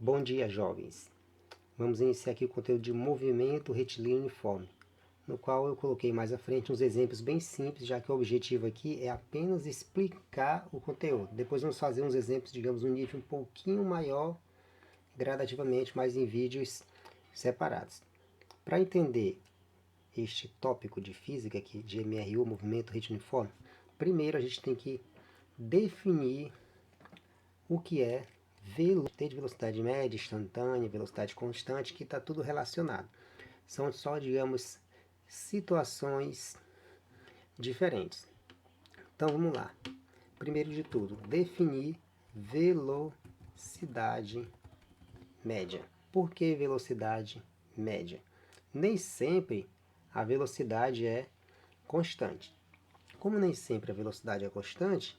Bom dia, jovens! Vamos iniciar aqui o conteúdo de movimento retilíneo uniforme, no qual eu coloquei mais à frente uns exemplos bem simples, já que o objetivo aqui é apenas explicar o conteúdo. Depois vamos fazer uns exemplos, digamos, um nível um pouquinho maior, gradativamente, mas em vídeos separados. Para entender este tópico de física aqui, de MRU, movimento retilíneo uniforme, primeiro a gente tem que definir o que é velocidade média, instantânea, velocidade constante, que está tudo relacionado. São só, digamos, situações diferentes. Então vamos lá. Primeiro de tudo, definir velocidade média. Por que velocidade média? Nem sempre a velocidade é constante. Como nem sempre a velocidade é constante,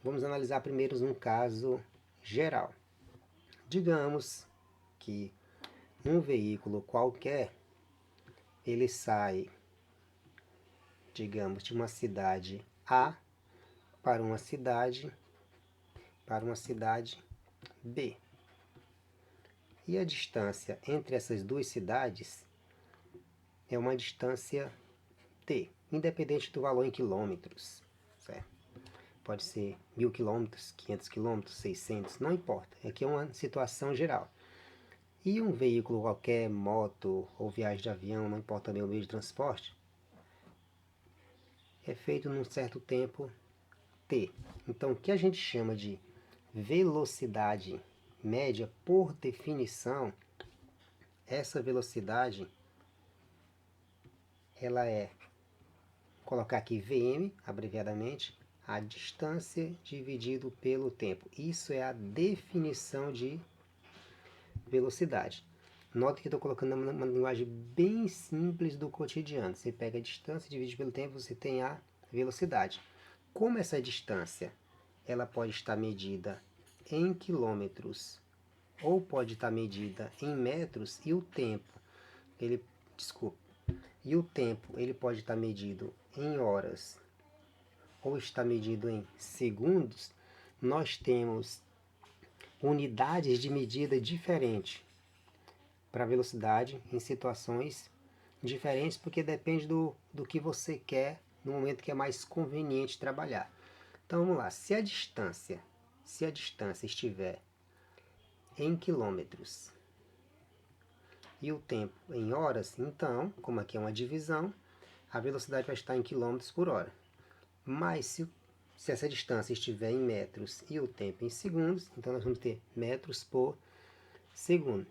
vamos analisar primeiro um caso geral. Digamos que um veículo qualquer, ele sai, digamos, de uma cidade A para uma cidade B. E a distância entre essas duas cidades é uma distância T, independente do valor em quilômetros, certo? Pode ser 1000 quilômetros, 500 quilômetros, 600, não importa. Aqui é uma situação geral. E um veículo qualquer, moto ou viagem de avião, não importa também o meio de transporte, é feito num certo tempo T. Então, o que a gente chama de velocidade média, por definição, essa velocidade, ela é, vou colocar aqui Vm, abreviadamente, a distância dividido pelo tempo. Isso é a definição de velocidade. Note que estou colocando uma linguagem bem simples do cotidiano. Você pega a distância, divide pelo tempo, você tem a velocidade. Como essa distância ela pode estar medida em quilômetros ou pode estar medida em metros, e o tempo, ele pode estar medido em horas ou está medido em segundos, nós temos unidades de medida diferentes para a velocidade em situações diferentes, porque depende do que você quer no momento que é mais conveniente trabalhar. Então vamos lá, se a distância estiver em quilômetros e o tempo em horas, então, como aqui é uma divisão, a velocidade vai estar em quilômetros por hora. Mas se essa distância estiver em metros e o tempo em segundos, então nós vamos ter metros por segundo.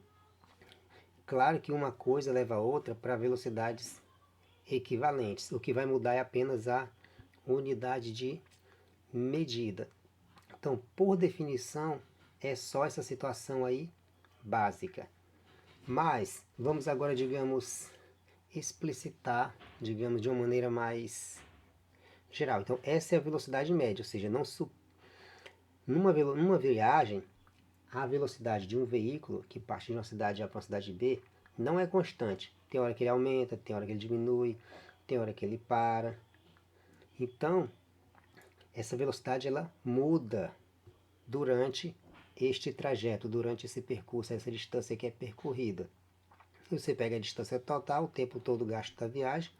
Claro que uma coisa leva a outra para velocidades equivalentes. O que vai mudar é apenas a unidade de medida. Então, por definição, é só essa situação aí básica. Mas vamos agora, digamos, explicitar, digamos, de uma maneira mais geral. Então, essa é a velocidade média, ou seja, numa viagem, a velocidade de um veículo que parte de uma cidade A para uma cidade B não é constante. Tem hora que ele aumenta, tem hora que ele diminui, tem hora que ele para. Então, essa velocidade ela muda durante este trajeto, durante esse percurso, essa distância que é percorrida. Você pega a distância total, o tempo todo gasto da viagem,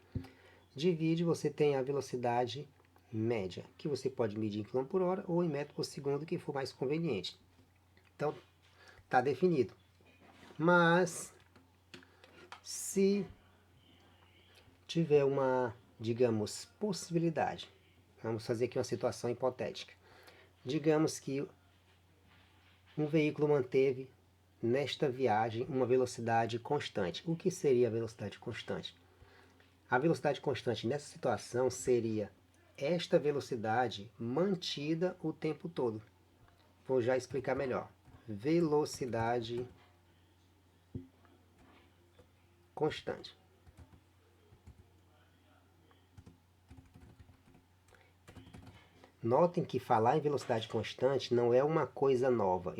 divide, você tem a velocidade média, que você pode medir em km por hora ou em metro por segundo, que for mais conveniente. Então, está definido. Mas, se tiver uma, digamos, possibilidade, vamos fazer aqui uma situação hipotética. Digamos que um veículo manteve nesta viagem uma velocidade constante. O que seria a velocidade constante? A velocidade constante nessa situação seria esta velocidade mantida o tempo todo. Vou já explicar melhor. Velocidade constante. Notem que falar em velocidade constante não é uma coisa nova.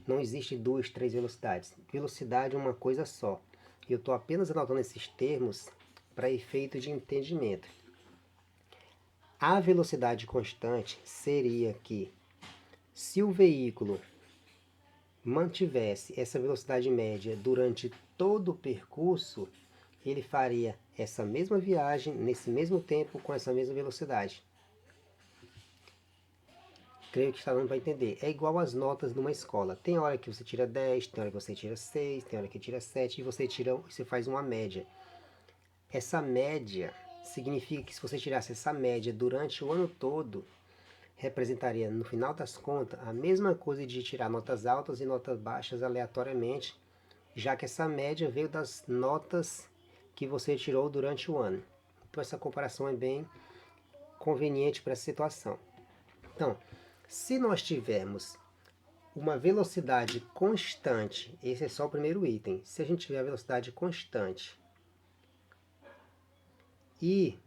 Não existe duas, três velocidades. Velocidade é uma coisa só. Eu estou apenas anotando esses termos para efeito de entendimento. A velocidade constante seria que, se o veículo mantivesse essa velocidade média durante todo o percurso, ele faria essa mesma viagem, nesse mesmo tempo, com essa mesma velocidade. Creio que está dando para entender. É igual as notas numa escola. Tem hora que você tira 10, tem hora que você tira 6, tem hora que tira 7 e você faz uma média. Essa média significa que se você tirasse essa média durante o ano todo, representaria, no final das contas, a mesma coisa de tirar notas altas e notas baixas aleatoriamente, já que essa média veio das notas que você tirou durante o ano. Então essa comparação é bem conveniente para essa situação. Então, se nós tivermos uma velocidade constante, esse é só o primeiro item, se a gente tiver a velocidade constante e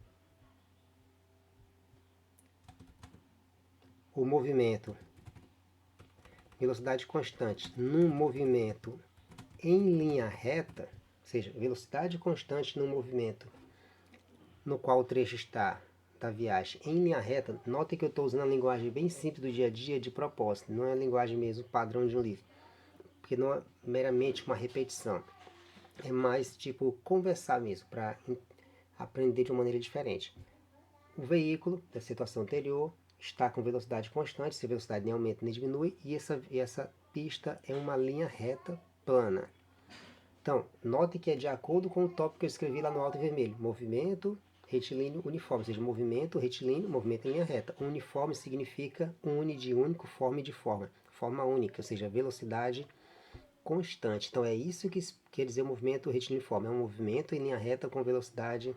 o movimento, velocidade constante num movimento em linha reta, ou seja, velocidade constante num movimento no qual o trecho está da viagem em linha reta, notem que eu estou usando a linguagem bem simples do dia a dia de propósito, não é a linguagem mesmo padrão de um livro, porque não é meramente uma repetição, é mais tipo conversar mesmo, para aprender de uma maneira diferente. O veículo da situação anterior está com velocidade constante, se a velocidade nem aumenta nem diminui, e essa pista é uma linha reta plana. Então, note que é de acordo com o tópico que eu escrevi lá no alto em vermelho. Movimento retilíneo uniforme, ou seja, movimento retilíneo, movimento em linha reta. Uniforme significa uni de único, forme de forma. Forma única, ou seja, velocidade constante. Então, é isso que quer dizer o movimento retilíneo uniforme. É um movimento em linha reta com velocidade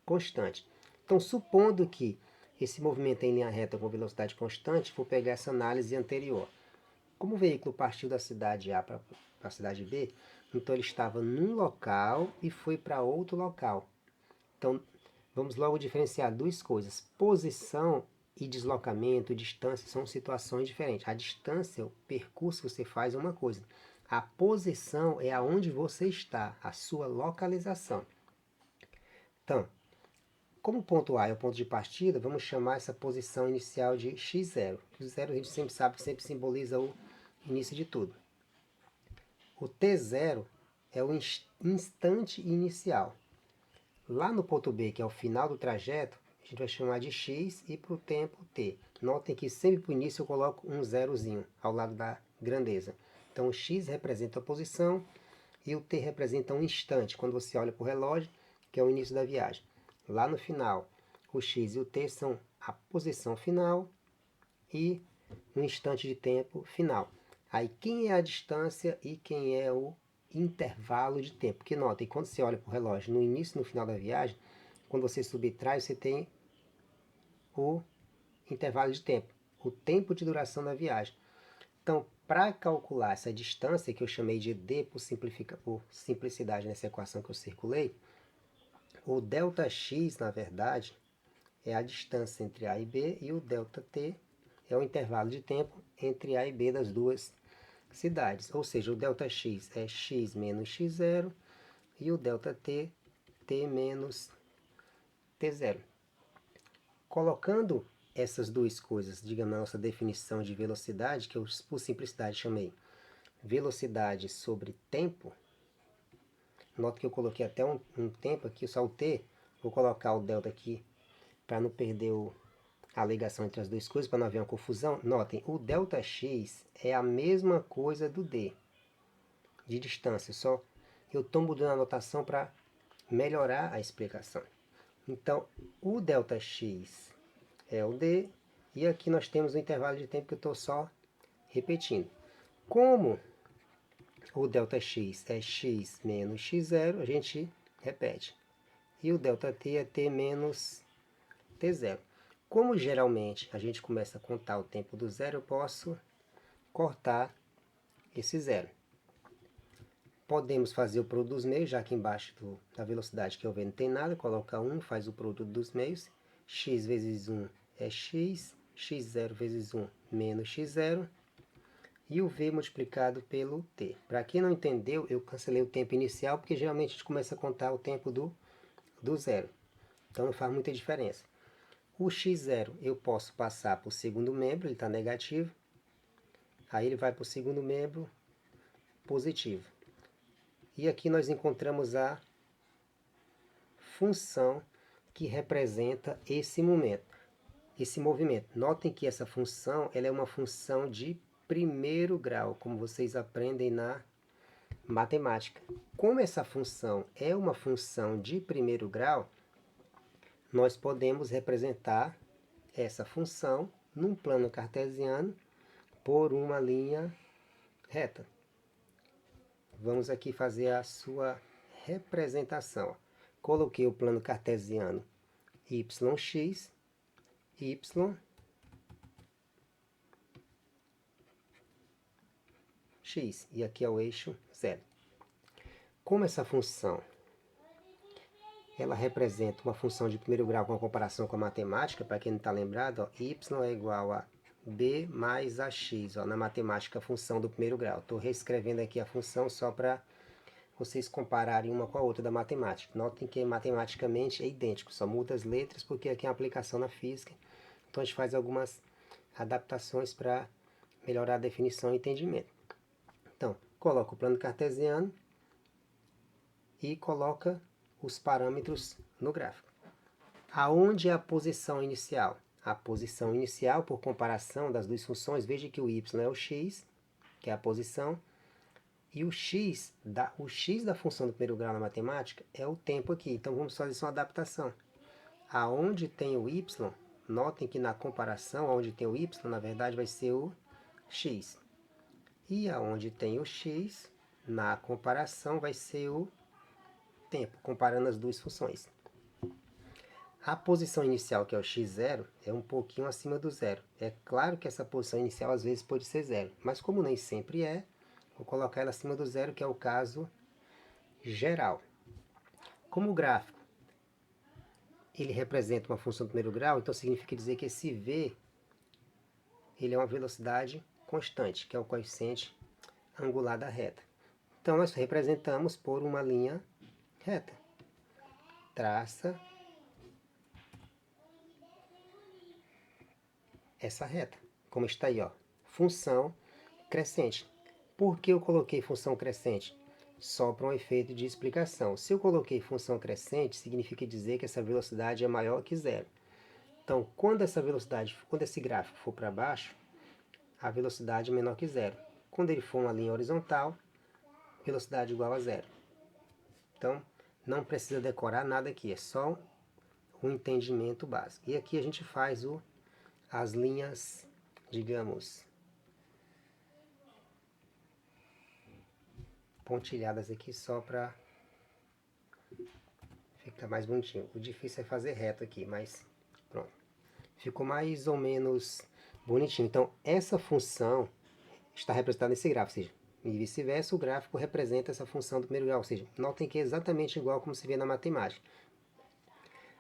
constante. Então, supondo que esse movimento é em linha reta com velocidade constante, vou pegar essa análise anterior. Como o veículo partiu da cidade A para a cidade B, então ele estava num local e foi para outro local. Então, vamos logo diferenciar duas coisas. Posição e deslocamento, distância, são situações diferentes. A distância, o percurso que você faz é uma coisa. A posição é aonde você está, a sua localização. Então, como o ponto A é o ponto de partida, vamos chamar essa posição inicial de x0. O zero a gente sempre sabe que sempre simboliza o início de tudo. O T0 é o instante inicial. Lá no ponto B, que é o final do trajeto, a gente vai chamar de x e para o tempo t. Notem que sempre para o início eu coloco um zerozinho ao lado da grandeza. Então o x representa a posição e o t representa um instante, quando você olha para o relógio, que é o início da viagem. Lá no final, o x e o t são a posição final e um instante de tempo final. Aí quem é a distância e quem é o intervalo de tempo? Porque notem, quando você olha para o relógio no início e no final da viagem, quando você subtrai, você tem o intervalo de tempo, o tempo de duração da viagem. Então, para calcular essa distância, que eu chamei de d por simplicidade nessa equação que eu circulei, o ΔX, na verdade, é a distância entre A e B, e o ΔT é o intervalo de tempo entre A e B das duas cidades. Ou seja, o ΔX é x menos x0 e o ΔT, t menos t0. Colocando essas duas coisas, digamos, na nossa definição de velocidade, que eu por simplicidade chamei velocidade sobre tempo, nota que eu coloquei até um tempo aqui, só o t, vou colocar o delta aqui para não perder a ligação entre as duas coisas, para não haver uma confusão. Notem, o ΔX é a mesma coisa do d, de distância, só eu estou mudando a notação para melhorar a explicação. Então, o ΔX é o d, e aqui nós temos o intervalo de tempo que eu estou só repetindo. Como o ΔX é x menos x0, a gente repete. E o ΔT é t menos t0. Como geralmente a gente começa a contar o tempo do zero, eu posso cortar esse zero. Podemos fazer o produto dos meios, já que embaixo da velocidade que eu vejo não tem nada, coloca 1, faz o produto dos meios. X vezes 1 é x, x0 vezes 1 menos x0, e o v multiplicado pelo t. Para quem não entendeu, eu cancelei o tempo inicial, porque geralmente a gente começa a contar o tempo do zero. Então não faz muita diferença. O x0 eu posso passar para o segundo membro, ele está negativo. Aí ele vai para o segundo membro positivo. E aqui nós encontramos a função que representa esse momento, esse movimento. Notem que essa função ela é uma função de primeiro grau, como vocês aprendem na matemática. Como essa função é uma função de primeiro grau, nós podemos representar essa função num plano cartesiano por uma linha reta. Vamos aqui fazer a sua representação. Coloquei o plano cartesiano yx, y, x. E aqui é o eixo zero. Como essa função ela representa uma função de primeiro grau com a comparação com a matemática, para quem não está lembrado, ó, y é igual a b mais ax. Ó, na matemática, a função do primeiro grau. Estou reescrevendo aqui a função só para vocês compararem uma com a outra da matemática. Notem que matematicamente é idêntico, só muda as letras porque aqui é uma aplicação na física. Então a gente faz algumas adaptações para melhorar a definição e entendimento. Então, coloca o plano cartesiano e coloca os parâmetros no gráfico. Aonde é a posição inicial? A posição inicial, por comparação das duas funções, veja que o y é o x, que é a posição, e o x da função do primeiro grau na matemática é o tempo aqui. Então vamos fazer só uma adaptação. Aonde tem o y, notem que na comparação, onde tem o y, na verdade vai ser o x. E aonde tem o x, na comparação vai ser o tempo, comparando as duas funções. A posição inicial, que é o x0, é um pouquinho acima do zero. É claro que essa posição inicial às vezes pode ser zero, mas como nem sempre é, vou colocar ela acima do zero, que é o caso geral. Como o gráfico ele representa uma função do primeiro grau, então significa dizer que esse v ele é uma velocidade constante, que é o coeficiente angular da reta. Então nós representamos por uma linha reta. Traça essa reta, como está aí, ó, função crescente. Por que eu coloquei função crescente? Só para um efeito de explicação. Se eu coloquei função crescente, significa dizer que essa velocidade é maior que zero. Então, quando esse gráfico for para baixo, a velocidade é menor que zero. Quando ele for uma linha horizontal, velocidade igual a zero. Então, não precisa decorar nada aqui, é só um entendimento básico. E aqui a gente faz as linhas, digamos, pontilhadas aqui só para ficar mais bonitinho. O difícil é fazer reto aqui, mas pronto. Ficou mais ou menos bonitinho. Então, essa função está representada nesse gráfico, ou seja, e vice-versa, o gráfico representa essa função do primeiro grau, ou seja, notem que é exatamente igual como se vê na matemática.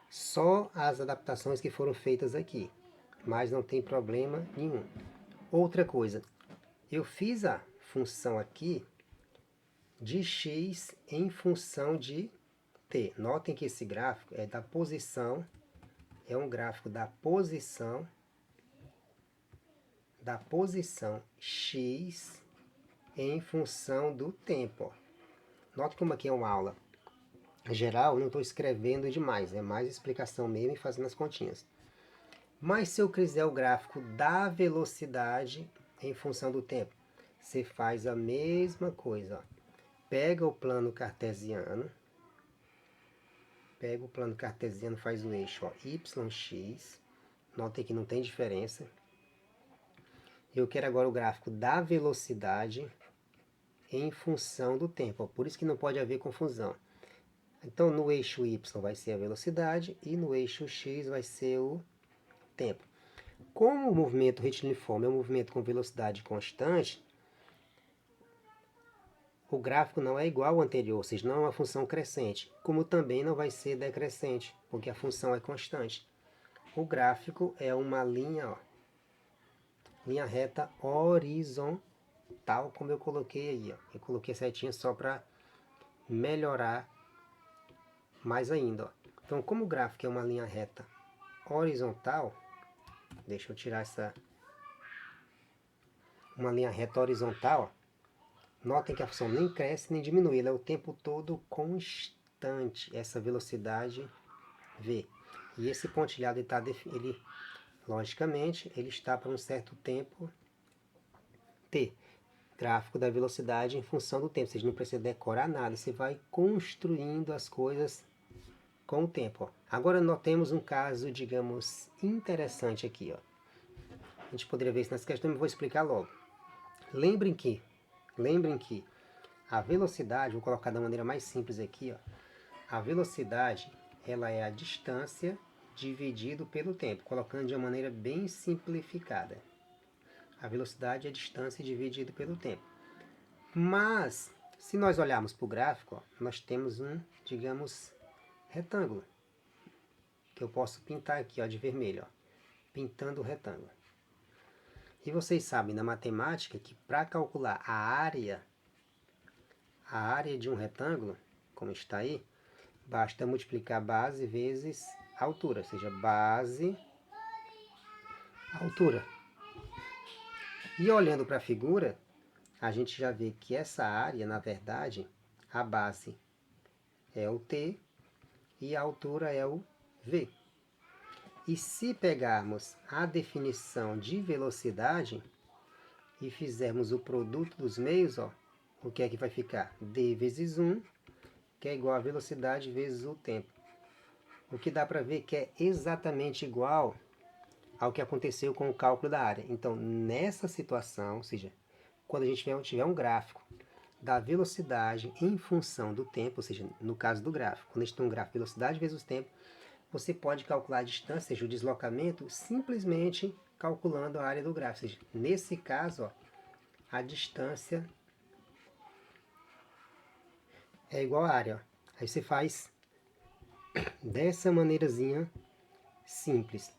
Só as adaptações que foram feitas aqui, mas não tem problema nenhum. Outra coisa, eu fiz a função aqui de x em função de t. Notem que esse gráfico é da posição, é um gráfico da posição x em função do tempo. Note como aqui é uma aula geral, não estou escrevendo demais, é mais explicação mesmo e fazendo as continhas. Mas se eu quiser o gráfico da velocidade em função do tempo, você faz a mesma coisa. Ó. Pega o plano cartesiano, faz o eixo ó, yx, notem que não tem diferença. Eu quero agora o gráfico da velocidade em função do tempo, ó, por isso que não pode haver confusão. Então no eixo y vai ser a velocidade e no eixo x vai ser o tempo. Como o movimento retiliniforme é um movimento com velocidade constante, o gráfico não é igual ao anterior, ou seja, não é uma função crescente, como também não vai ser decrescente, porque a função é constante. O gráfico é uma linha, ó, linha reta horizontal, como eu coloquei aí. Ó. Eu coloquei certinho só para melhorar mais ainda. Ó. Então, como o gráfico é uma linha reta horizontal, deixa eu tirar uma linha reta horizontal, ó, notem que a função nem cresce nem diminui, ela é o tempo todo constante, essa velocidade v. E esse pontilhado, ele, logicamente, ele está por um certo tempo t. Gráfico da velocidade em função do tempo. Você não precisa decorar nada, você vai construindo as coisas com o tempo. Ó. Agora nós temos um caso, digamos, interessante aqui. Ó. A gente poderia ver isso nas questões, mas vou explicar logo. Lembrem que a velocidade, vou colocar da maneira mais simples aqui, ó. A velocidade, ela é a distância dividido pelo tempo, colocando de uma maneira bem simplificada. A velocidade é a distância dividido pelo tempo. Mas, se nós olharmos para o gráfico, ó, nós temos um, digamos, retângulo. Que eu posso pintar aqui, ó, de vermelho, ó, pintando o retângulo. E vocês sabem na matemática que para calcular a área de um retângulo, como está aí, basta multiplicar base vezes altura, ou seja, base, altura. E olhando para a figura, a gente já vê que essa área, na verdade, a base é o t e a altura é o v. E se pegarmos a definição de velocidade e fizermos o produto dos meios, ó, o que é que vai ficar? D vezes 1, que é igual a velocidade vezes o tempo. O que dá para ver que é exatamente igual ao que aconteceu com o cálculo da área. Então, nessa situação, ou seja, quando a gente tiver um gráfico da velocidade em função do tempo, ou seja, no caso do gráfico, quando a gente tem um gráfico de velocidade vezes o tempo, você pode calcular a distância, ou seja, o deslocamento, simplesmente calculando a área do gráfico. Ou seja, nesse caso, ó, a distância é igual à área. Ó. Aí você faz dessa maneirazinha simples.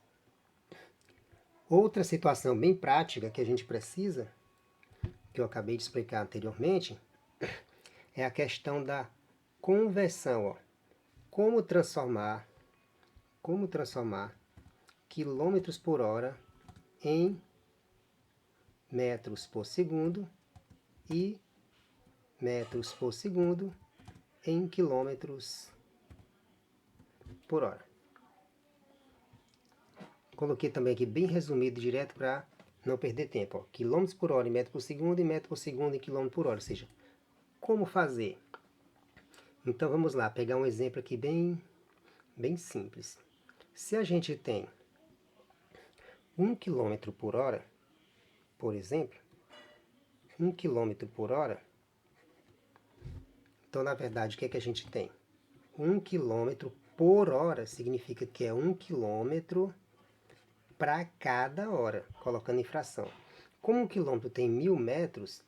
Outra situação bem prática que a gente precisa, que eu acabei de explicar anteriormente, é a questão da conversão. Ó. Como transformar quilômetros por hora em metros por segundo e metros por segundo em quilômetros por hora. Coloquei também aqui bem resumido, direto para não perder tempo. Ó. Quilômetros por hora em metro por segundo e metro por segundo em quilômetro por hora. Ou seja, como fazer? Então vamos lá, pegar um exemplo aqui bem simples. Se a gente tem 1 km por hora, por exemplo, 1 km por hora, então na verdade o que é que a gente tem? 1 km por hora significa que é 1 km para cada hora, colocando em fração. Como 1 km tem 1000 metros,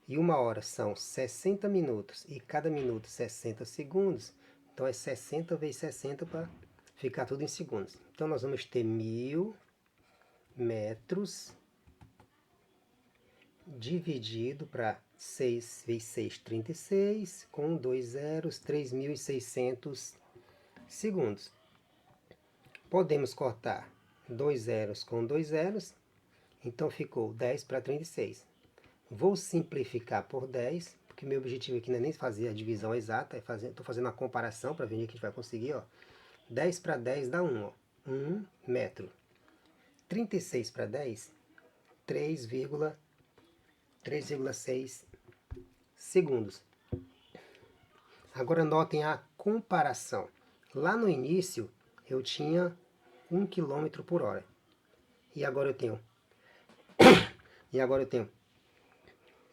e uma hora são 60 minutos, e cada minuto 60 segundos, então é 60 vezes 60 para ficar tudo em segundos. Então nós vamos ter 1000 metros dividido para 6 vezes 6, 36, com 2 zeros, 3.600 segundos. Podemos cortar 2 zeros com 2 zeros, então ficou 10 para 36. Vou simplificar por 10, porque meu objetivo aqui não é nem fazer a divisão exata, estou fazendo uma comparação para ver o que a gente vai conseguir. Ó. 10 para 10 dá 1, ó, 1 metro. 36 para 10, 3,6 segundos. Agora notem a comparação. Lá no início eu tinha 1 km por hora. E agora eu tenho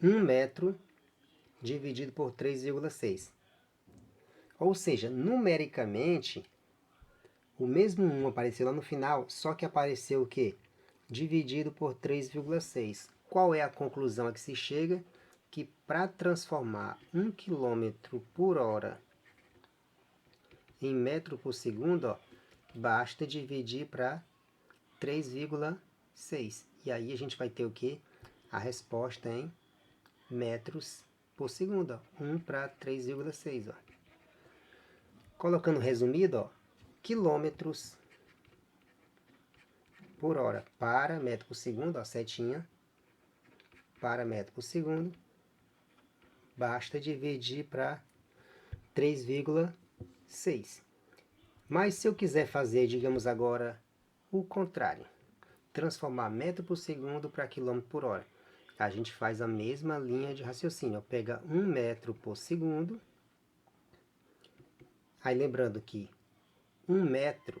1 metro dividido por 3,6. Ou seja, numericamente, o mesmo 1 apareceu lá no final, só que apareceu o quê? Dividido por 3,6. Qual é a conclusão a que se chega? Que para transformar 1 km por hora em metro por segundo, ó, basta dividir para 3,6. E aí a gente vai ter o quê? A resposta em metros por segundo. Ó, 1 para 3,6. Ó. Colocando resumido, ó, quilômetros por hora para metro por segundo, ó, setinha, para metro por segundo, basta dividir para 3,6. Mas se eu quiser fazer, digamos agora, o contrário, transformar metro por segundo para quilômetro por hora, a gente faz a mesma linha de raciocínio. Pega 1 metro por segundo, aí lembrando que 1 metro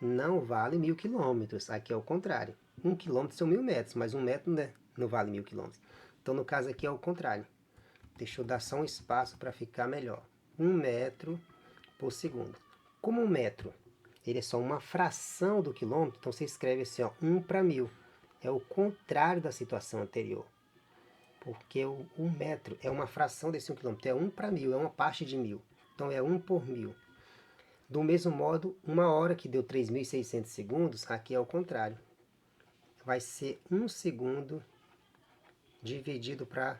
não vale 1000 quilômetros, aqui é o contrário. 1 quilômetro são 1000 metros, mas 1 metro, né, não vale 1000 quilômetros. Então no caso aqui é o contrário. Deixa eu dar só um espaço para ficar melhor. 1 metro por segundo. Como 1 metro ele é só uma fração do quilômetro, então você escreve assim, ó, 1 para 1000. É o contrário da situação anterior. Porque o 1 metro é uma fração desse 1 quilômetro. É 1 para 1000, é uma parte de 1000. Então é 1 por 1000. Do mesmo modo, 1 hora que deu 3.600 segundos, aqui é o contrário. Vai ser 1 segundo dividido para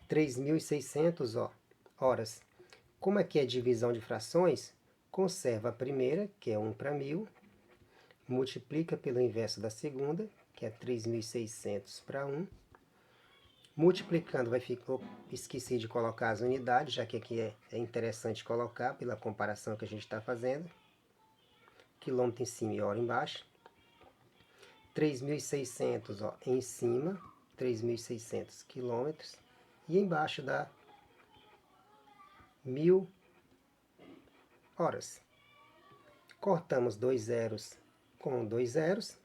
3.600 horas. Como aqui é divisão de frações, conserva a primeira, que é 1 para 1000, multiplica pelo inverso da segunda, que é 3.600 para 1. Multiplicando, vai ficar, esqueci de colocar as unidades, já que aqui é interessante colocar pela comparação que a gente está fazendo. Quilômetro em cima e hora embaixo. 3.600 em cima, 3.600 quilômetros. E embaixo dá 1000 horas. Cortamos 2 zeros com 2 zeros.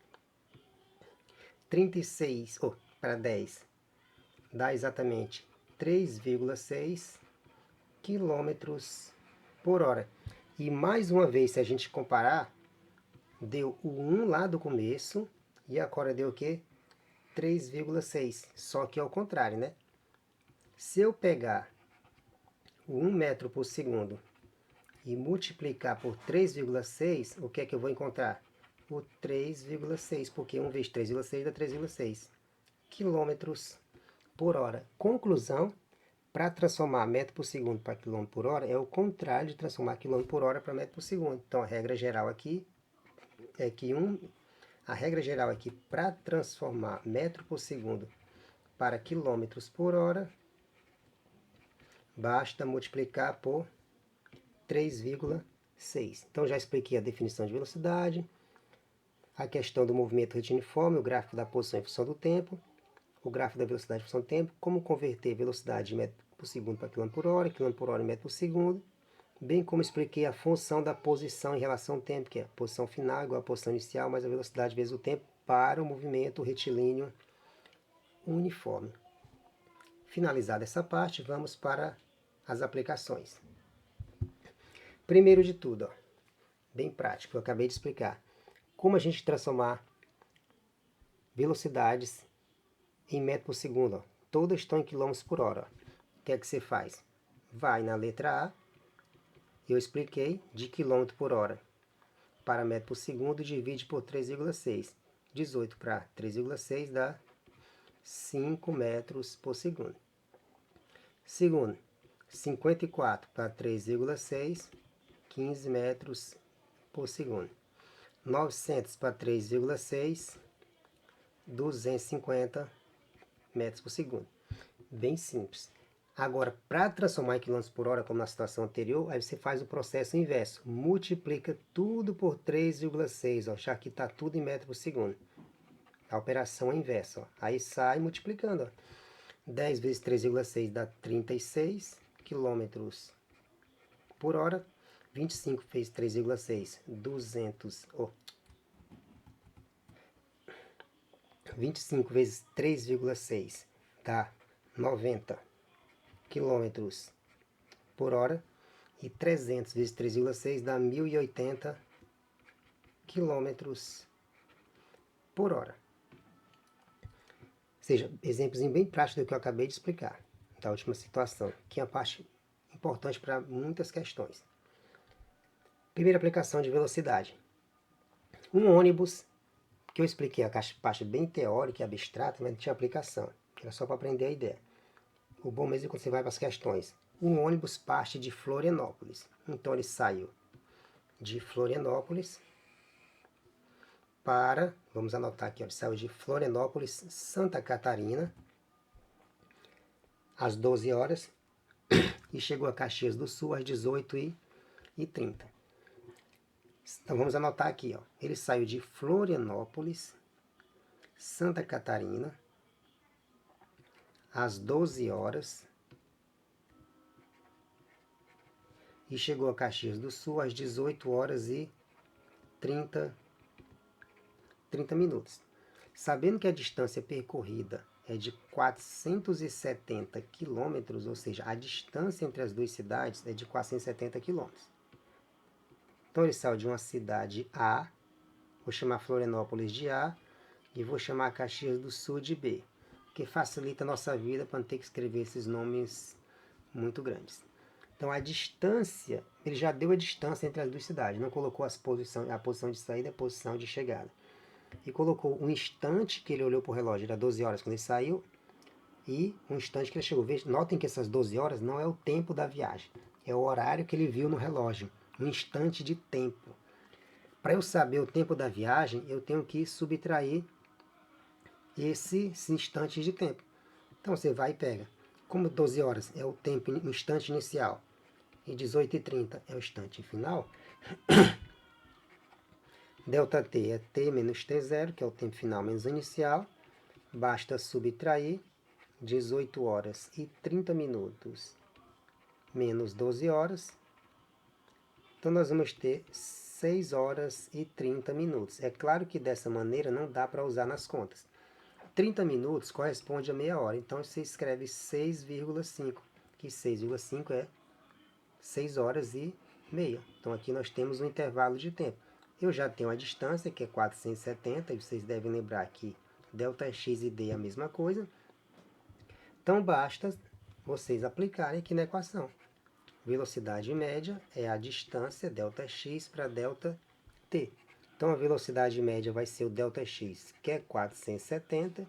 36 para 10 dá exatamente 3,6 quilômetros por hora. E mais uma vez, se a gente comparar, deu o 1 lá do começo e agora deu o quê? 3,6. Só que é o contrário, né? Se eu pegar o 1 metro por segundo e multiplicar por 3,6, o que é que eu vou encontrar? O 3,6, porque 1 vezes 3,6 dá 3,6 quilômetros por hora. Conclusão, para transformar metro por segundo para quilômetro por hora, é o contrário de transformar quilômetro por hora para metro por segundo. Então, a regra geral aqui é que para transformar metro por segundo para quilômetros por hora, basta multiplicar por 3,6. Então, já expliquei a definição de velocidade, a questão do movimento retiniforme, o gráfico da posição em função do tempo, o gráfico da velocidade em função do tempo, como converter velocidade de metro por segundo para quilômetro por hora em metro por segundo, bem como expliquei a função da posição em relação ao tempo, que é a posição final igual a posição inicial mais a velocidade vezes o tempo para o movimento retilíneo uniforme. Finalizada essa parte, vamos para as aplicações. Primeiro de tudo, bem prático, eu acabei de explicar como a gente transformar velocidades em metro por segundo. Todas estão em quilômetros por hora. O que é que você faz? Vai na letra A, eu expliquei, de quilômetro por hora para metro por segundo, divide por 3,6. 18 para 3,6 dá 5 metros por segundo. Segundo, 54 para 3,6, 15 metros por segundo. 900 para 3,6, 250 metros por segundo. Bem simples. Agora, para transformar em quilômetros por hora, como na situação anterior, aí você faz o processo inverso. Multiplica tudo por 3,6, já que está tudo em metro por segundo. A operação é inversa. Aí sai multiplicando. 10 vezes 3,6 dá 36 quilômetros por hora. 25 vezes 3,6, 25 vezes 3,6 dá 90 quilômetros por hora. E 300 vezes 3,6 dá 1080 quilômetros por hora. Ou seja, exemplos bem práticos do que eu acabei de explicar, da última situação, que é a parte importante para muitas questões. Primeira aplicação de velocidade. Um ônibus, que eu expliquei a parte bem teórica e abstrata, mas não tinha aplicação, era só para aprender a ideia. O bom mesmo é quando você vai para as questões. Um ônibus parte de Florianópolis. Então ele saiu de Florianópolis vamos anotar aqui, ó, ele saiu de Florianópolis, Santa Catarina, às 12 horas, e chegou a Caxias do Sul às 18h30. Então vamos anotar aqui, ó, ele saiu de Florianópolis, Santa Catarina, às 12 horas, e chegou a Caxias do Sul às 18h30. Sabendo que a distância percorrida é de 470 quilômetros, ou seja, a distância entre as duas cidades é de 470 quilômetros. Então ele saiu de uma cidade A, vou chamar Florianópolis de A, e vou chamar Caxias do Sul de B, que facilita a nossa vida para não ter que escrever esses nomes muito grandes. Então a distância, ele já deu a distância entre as duas cidades, não colocou a posição de saída e a posição de chegada. E colocou um instante que ele olhou para o relógio, era 12 horas quando ele saiu, e um instante que ele chegou. Notem que essas 12 horas não é o tempo da viagem, é o horário que ele viu no relógio, um instante de tempo. Para eu saber o tempo da viagem, eu tenho que subtrair esses instantes de tempo. Então você vai e pega. Como 12 horas é o tempo, o instante inicial, e 18h30 é o instante final, ΔT é T menos T0, que é o tempo final menos o inicial. Basta subtrair 18 horas e 30 minutos menos 12 horas. Então nós vamos ter 6 horas e 30 minutos. É claro que dessa maneira não dá para usar nas contas. 30 minutos corresponde a meia hora. Então você escreve 6,5, que 6,5 é 6 horas e meia. Então aqui nós temos um intervalo de tempo. Eu já tenho a distância, que é 470, e vocês devem lembrar que ΔX e D é a mesma coisa. Então basta vocês aplicarem aqui na equação. Velocidade média é a distância ΔX para ΔT. Então a velocidade média vai ser o ΔX, que é 470,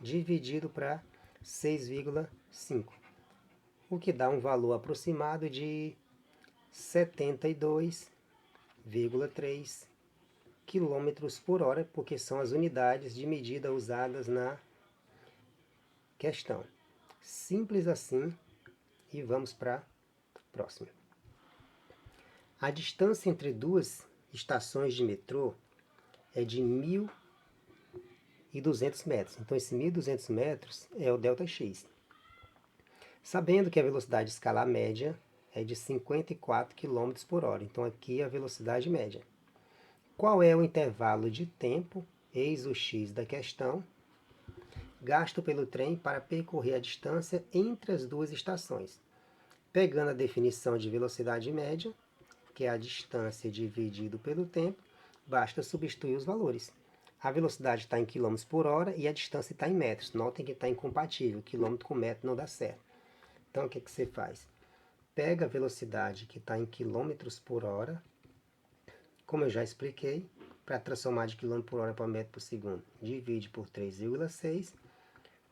dividido para 6,5, o que dá um valor aproximado de 72,3 km por hora, porque são as unidades de medida usadas na questão. Simples assim, e vamos para a próxima. A distância entre duas estações de metrô é de 1.200 metros. Então esse 1.200 metros é o ΔX. Sabendo que a velocidade escalar média é de 54 km por hora. Então aqui é a velocidade média. Qual é o intervalo de tempo, eis o x da questão, gasto pelo trem para percorrer a distância entre as duas estações? Pegando a definição de velocidade média, que é a distância dividido pelo tempo, basta substituir os valores. A velocidade está em km por hora e a distância está em metros. Notem que está incompatível, quilômetro com metro não dá certo. Então o que você faz? Pega a velocidade que está em quilômetros por hora, como eu já expliquei, para transformar de quilômetro por hora para metro por segundo, divide por 3,6,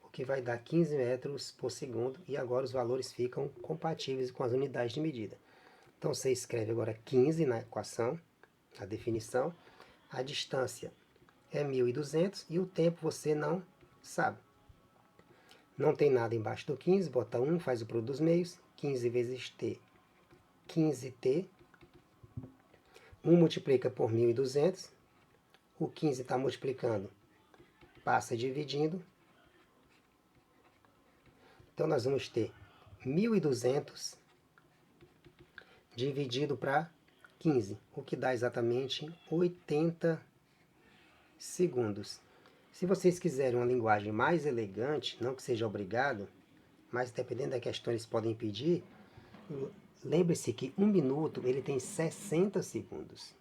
o que vai dar 15 metros por segundo, e agora os valores ficam compatíveis com as unidades de medida. Então você escreve agora 15 na equação, a definição, a distância é 1.200 e o tempo você não sabe. Não tem nada embaixo do 15, bota 1, faz o produto dos meios, 15 vezes t, 15t, 1 multiplica por 1.200, o 15 está multiplicando, passa dividindo, então nós vamos ter 1.200 dividido para 15, o que dá exatamente 80 segundos. Se vocês quiserem uma linguagem mais elegante, não que seja obrigado, mas dependendo da questão eles podem pedir, lembre-se que 1 minuto ele tem 60 segundos.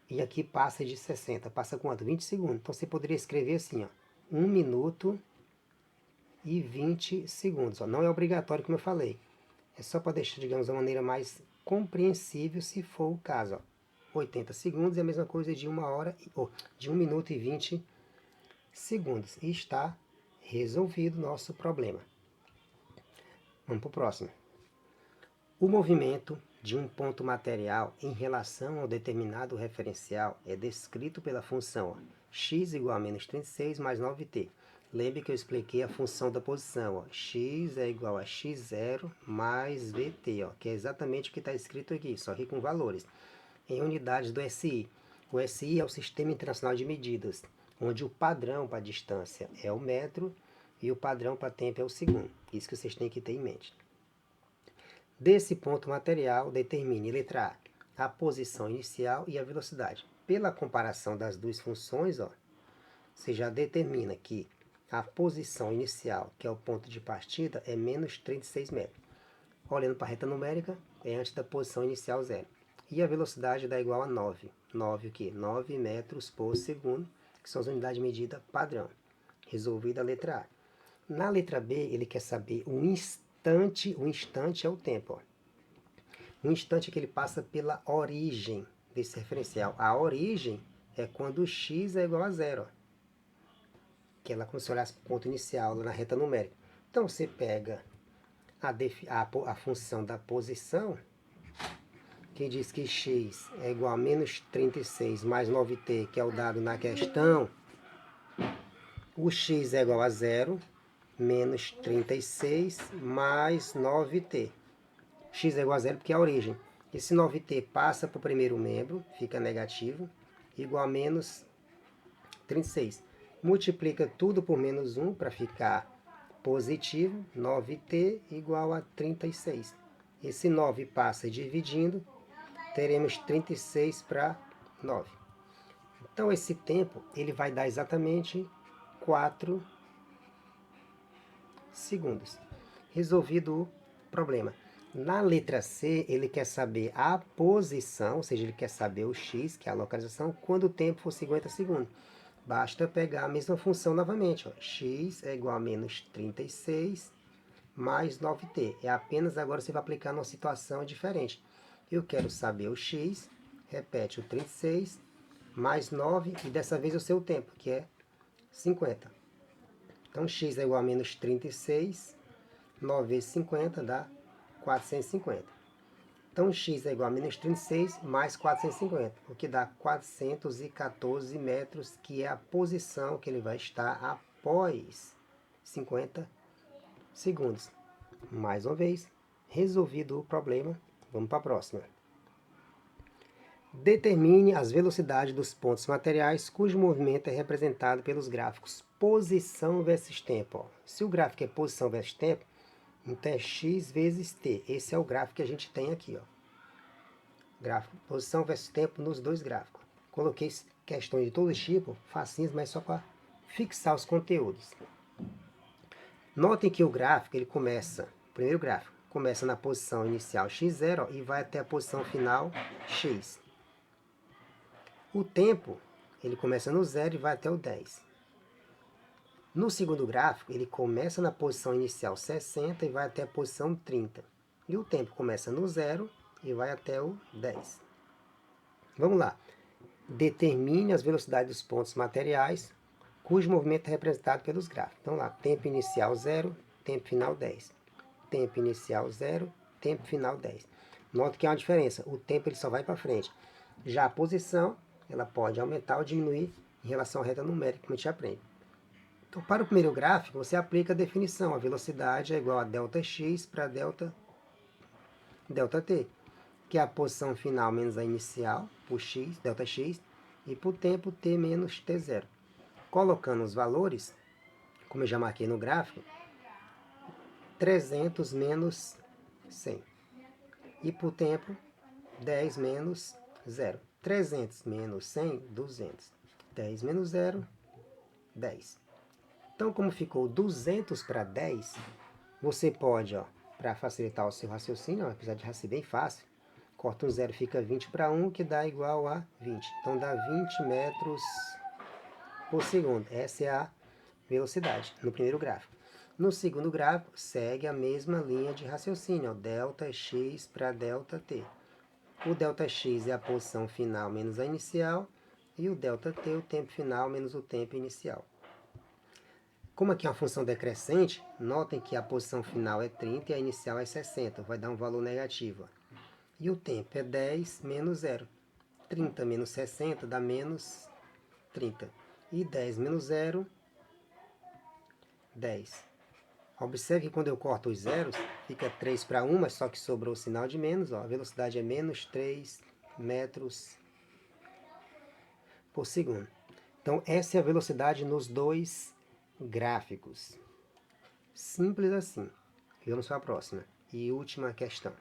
E aqui passa de 60, passa quanto? 20 segundos. Então você poderia escrever assim, ó, 1 minuto e 20 segundos. Ó. Não é obrigatório, como eu falei. É só para deixar, digamos, de uma maneira mais compreensível, se for o caso. Ó. 80 segundos é a mesma coisa de 1 minuto e 20 segundos. E está resolvido o nosso problema. Vamos para o próximo. O movimento de um ponto material em relação ao determinado referencial é descrito pela função x igual a menos 36 mais 9t. Lembre que eu expliquei a função da posição. X é igual a x0 mais vt, que é exatamente o que está escrito aqui, só que com valores. Em unidades do SI. O SI é o Sistema Internacional de Medidas, onde o padrão para a distância é o metro e o padrão para tempo é o segundo. Isso que vocês têm que ter em mente. Desse ponto material, determine, letra A, a posição inicial e a velocidade. Pela comparação das duas funções, você já determina que a posição inicial, que é o ponto de partida, é menos 36 metros. Olhando para a reta numérica, é antes da posição inicial 0. E a velocidade dá igual a 9. 9 o quê? 9 metros por segundo, que são as unidades de medida padrão. Resolvida a letra A. Na letra B, ele quer saber o instante é o tempo. O instante é que ele passa pela origem desse referencial. A origem é quando o x é igual a 0. Que é lá como se olhasse para o ponto inicial, lá na reta numérica. Então você pega a função da posição, que diz que x é igual a menos 36 mais 9t, que é o dado na questão. O x é igual a 0, menos 36 mais 9t. X é igual a 0 porque é a origem. Esse 9t passa para o primeiro membro, fica negativo, igual a menos 36. Multiplica tudo por menos 1 para ficar positivo, 9t igual a 36. Esse 9 passa dividindo, teremos 36 para 9. Então esse tempo ele vai dar exatamente 4 segundos. Resolvido o problema. Na letra C, ele quer saber a posição, ou seja, ele quer saber o x, que é a localização, quando o tempo for 50 segundos. Basta pegar a mesma função novamente. X é igual a menos 36 mais 9t. É apenas agora você vai aplicar numa situação diferente. Eu quero saber o x, repete o 36 mais 9, e dessa vez o seu tempo, que é 50. Então, x é igual a menos 36, 9 vezes 50 dá 450. Então, x é igual a menos 36 mais 450, o que dá 414 metros, que é a posição que ele vai estar após 50 segundos. Mais uma vez, resolvido o problema, vamos para a próxima. Determine as velocidades dos pontos materiais cujo movimento é representado pelos gráficos posição versus tempo. Se o gráfico é posição versus tempo, então é x vezes t. Esse é o gráfico que a gente tem aqui. Gráfico posição versus tempo nos dois gráficos. Coloquei questões de todo tipo, facinhas, mas só para fixar os conteúdos. Notem que o gráfico, ele começa, o primeiro gráfico, começa na posição inicial x0 e vai até a posição final x. O tempo, ele começa no 0 e vai até o 10. No segundo gráfico, ele começa na posição inicial 60 e vai até a posição 30. E o tempo começa no 0 e vai até o 10. Vamos lá. Determine as velocidades dos pontos materiais, cujo movimento é representado pelos gráficos. Então lá, tempo inicial 0, tempo final 10. Tempo inicial 0, tempo final 10. Note que há uma diferença. O tempo ele só vai para frente. Já a posição, ela pode aumentar ou diminuir em relação à reta numérica, como a gente aprende. Então, para o primeiro gráfico, você aplica a definição. A velocidade é igual a ΔX para ΔT, que é a posição final menos a inicial, por x, ΔX, e por tempo t menos t0. Colocando os valores, como eu já marquei no gráfico, 300 menos 100. E por tempo, 10 menos 0. 300 menos 100, 200. 10 menos 0, 10. Então, como ficou 200 para 10, você pode, para facilitar o seu raciocínio, apesar de ser bem fácil, corta um 0, fica 20 para 1, que dá igual a 20. Então, dá 20 metros por segundo. Essa é a velocidade no primeiro gráfico. No segundo gráfico, segue a mesma linha de raciocínio, ΔX para ΔT. O ΔX é a posição final menos a inicial, e o ΔT é o tempo final menos o tempo inicial. Como aqui é uma função decrescente, notem que a posição final é 30 e a inicial é 60, vai dar um valor negativo. E o tempo é 10 menos 0. 30 menos 60 dá menos 30. E 10 menos 0, 10. Observe que quando eu corto os zeros, fica 3 para 1, mas só que sobrou o sinal de menos. Ó, a velocidade é menos 3 metros por segundo. Então, essa é a velocidade nos dois gráficos. Simples assim. Vamos para a próxima e última questão.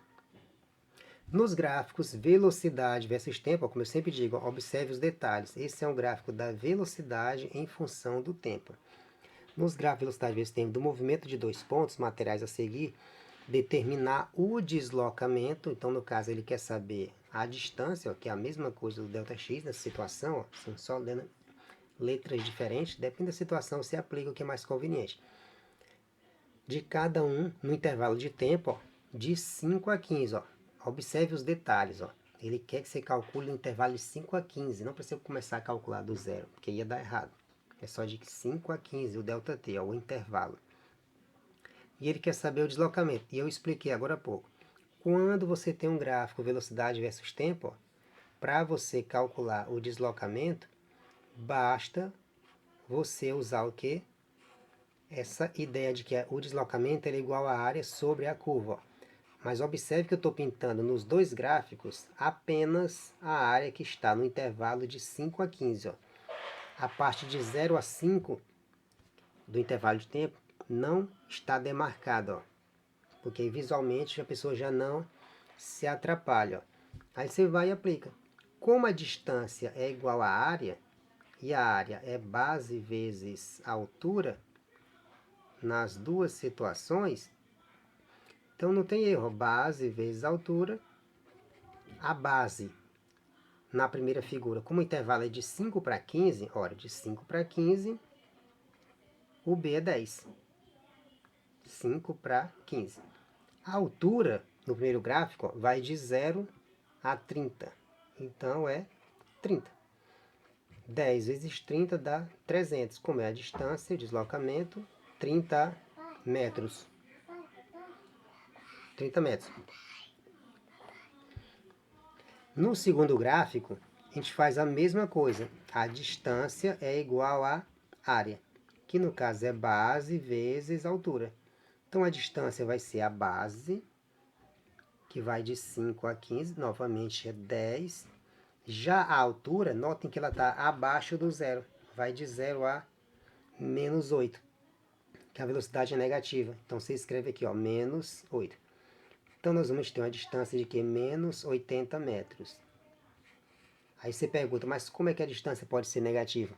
Nos gráficos velocidade versus tempo, como eu sempre digo, observe os detalhes. Esse é um gráfico da velocidade em função do tempo. Nos gráficos velocidade versus tempo do movimento de dois pontos materiais a seguir, determinar o deslocamento. Então, no caso, ele quer saber a distância, ó, que é a mesma coisa do ΔX nessa situação, ó, são só letras diferentes, depende da situação, você aplica o que é mais conveniente. De cada um no intervalo de tempo, ó, de 5 a 15. Ó. Observe os detalhes. Ó. Ele quer que você calcule no intervalo de 5 a 15. Não precisa começar a calcular do zero, porque ia dar errado. É só de 5 a 15, o ΔT, ó, o intervalo. E ele quer saber o deslocamento. E eu expliquei agora há pouco. Quando você tem um gráfico velocidade versus tempo, para você calcular o deslocamento, basta você usar o quê? Essa ideia de que o deslocamento é igual à área sobre a curva. Ó. Mas observe que eu estou pintando nos dois gráficos apenas a área que está no intervalo de 5 a 15. Ó. A parte de 0 a 5 do intervalo de tempo não está demarcada, ó, porque visualmente a pessoa já não se atrapalha. Ó. Aí você vai e aplica. Como a distância é igual à área, e a área é base vezes a altura, nas duas situações, então não tem erro, base vezes altura. A base, na primeira figura, como o intervalo é de 5 para 15, ora, de 5 para 15, o B é 10. 5 para 15. A altura, no primeiro gráfico, ó, vai de 0 a 30. Então é 30. 10 vezes 30 dá 300. Como é a distância, o deslocamento, 30 metros. 30 metros. No segundo gráfico, a gente faz a mesma coisa. A distância é igual à área, que no caso é base vezes altura. Então, a distância vai ser a base, que vai de 5 a 15, novamente é 10. Já a altura, notem que ela está abaixo do zero, vai de 0 a menos 8, que a velocidade é negativa. Então, você escreve aqui, ó, menos 8. Então, nós vamos ter uma distância de que? Menos 80 metros. Aí você pergunta, mas como é que a distância pode ser negativa?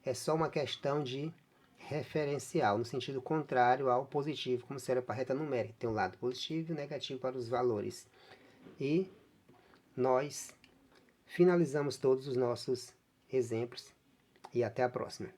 É só uma questão de referencial, no sentido contrário ao positivo, como se era para a reta numérica. Tem um lado positivo e negativo para os valores. E nós finalizamos todos os nossos exemplos e até a próxima.